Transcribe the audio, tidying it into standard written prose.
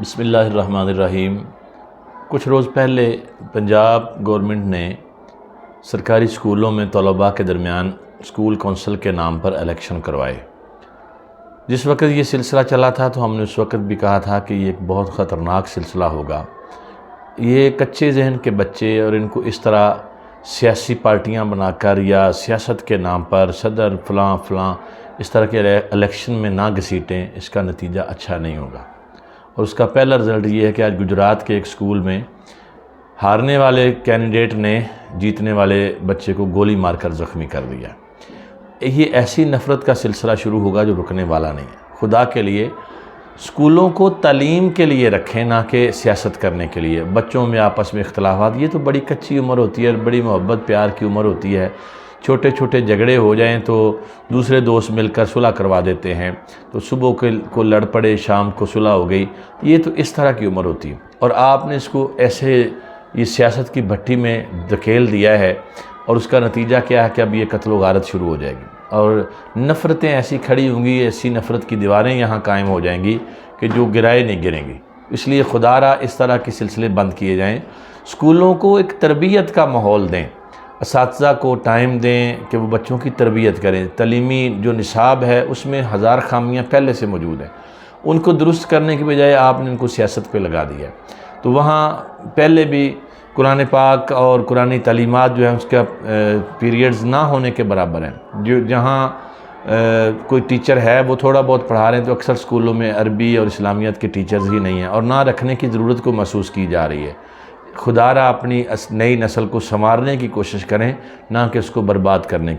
بسم اللہ الرحمن الرحیم۔ کچھ روز پہلے پنجاب گورنمنٹ نے سرکاری اسکولوں میں طلباء کے درمیان اسکول کونسل کے نام پر الیکشن کروائے۔ جس وقت یہ سلسلہ چلا تھا تو ہم نے اس وقت بھی کہا تھا کہ یہ ایک بہت خطرناک سلسلہ ہوگا۔ یہ کچے ذہن کے بچے اور ان کو اس طرح سیاسی پارٹیاں بنا کر یا سیاست کے نام پر صدر فلاں فلاں اس طرح کے الیکشن میں نہ گھسیٹیں، اس کا نتیجہ اچھا نہیں ہوگا۔ اور اس کا پہلا رزلٹ یہ ہے کہ آج گجرات کے ایک اسکول میں ہارنے والے کینڈیڈیٹ نے جیتنے والے بچے کو گولی مار کر زخمی کر دیا۔ یہ ایسی نفرت کا سلسلہ شروع ہوگا جو رکنے والا نہیں ہے۔ خدا کے لیے اسکولوں کو تعلیم کے لیے رکھیں، نہ کہ سیاست کرنے کے لیے۔ بچوں میں آپس میں اختلافات، یہ تو بڑی کچی عمر ہوتی ہے، بڑی محبت پیار کی عمر ہوتی ہے۔ چھوٹے چھوٹے جھگڑے ہو جائیں تو دوسرے دوست مل کر صلح کروا دیتے ہیں، تو صبح کو لڑ پڑے، شام کو صلح ہو گئی۔ یہ تو اس طرح کی عمر ہوتی ہے، اور آپ نے اس کو ایسے یہ سیاست کی بھٹی میں دھکیل دیا ہے، اور اس کا نتیجہ کیا ہے کہ اب یہ قتل و غارت شروع ہو جائے گی، اور نفرتیں ایسی کھڑی ہوں گی، ایسی نفرت کی دیواریں یہاں قائم ہو جائیں گی کہ جو گرائے نہیں گریں گی۔ اس لیے خدا را اس طرح کے سلسلے بند کیے جائیں۔ اسکولوں کو ایک تربیت کا ماحول دیں، اساتذہ کو ٹائم دیں کہ وہ بچوں کی تربیت کریں۔ تعلیمی جو نصاب ہے اس میں ہزار خامیاں پہلے سے موجود ہیں، ان کو درست کرنے کی بجائے آپ نے ان کو سیاست پہ لگا دیا ہے۔ تو وہاں پہلے بھی قرآن پاک اور قرآنی تعلیمات جو ہیں اس کا پیریڈز نہ ہونے کے برابر ہیں۔ جہاں کوئی ٹیچر ہے وہ تھوڑا بہت پڑھا رہے ہیں، تو اکثر اسکولوں میں عربی اور اسلامیات کے ٹیچرز ہی نہیں ہیں، اور نہ رکھنے کی ضرورت کو محسوس کی جا رہی ہے۔ خدا را اپنی نئی نسل کو سنوارنے کی کوشش کریں، نہ کہ اس کو برباد کرنے کی۔